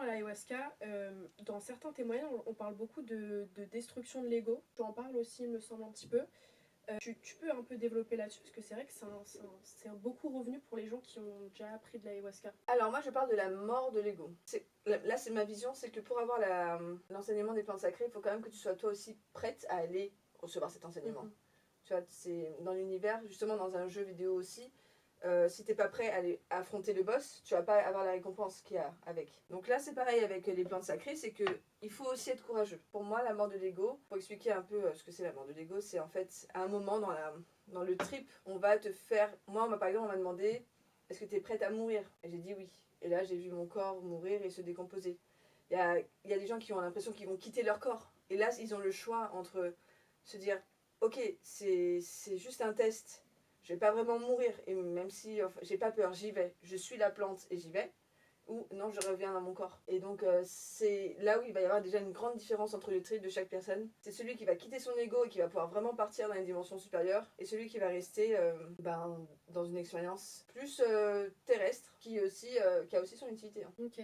à l'ayahuasca, dans certains témoignages, on parle beaucoup de destruction de l'ego. Tu en parles aussi, il me semble, un petit peu. Tu peux un peu développer là-dessus, parce que c'est vrai que c'est beaucoup revenu pour les gens qui ont déjà appris de l'ayahuasca. Alors moi je parle de la mort de l'ego. Là c'est ma vision, c'est que pour avoir l'enseignement des plantes sacrées, il faut quand même que tu sois toi aussi prête à aller recevoir cet enseignement. Tu vois, c'est dans l'univers, justement dans un jeu vidéo aussi, si t'es pas prêt à aller affronter le boss, tu vas pas avoir la récompense qu'il y a avec. Donc là c'est pareil avec les plantes sacrées, c'est que il faut aussi être courageux. Pour moi la mort de l'ego, pour expliquer un peu ce que c'est la mort de l'ego, c'est en fait à un moment dans le trip, on va te faire... Moi par exemple on m'a demandé, est-ce que tu es prête à mourir? Et j'ai dit oui. Et là j'ai vu mon corps mourir et se décomposer. Il y a des gens qui ont l'impression qu'ils vont quitter leur corps. Et là ils ont le choix entre se dire, ok c'est juste un test, je vais pas vraiment mourir, et même si enfin, j'ai pas peur, j'y vais, je suis la plante et j'y vais, ou non, je reviens dans mon corps. Et donc c'est là où il va y avoir déjà une grande différence entre le trip de chaque personne. C'est celui qui va quitter son ego et qui va pouvoir vraiment partir dans une dimension supérieure, et celui qui va rester dans une expérience plus terrestre, qui a aussi son utilité. Ok.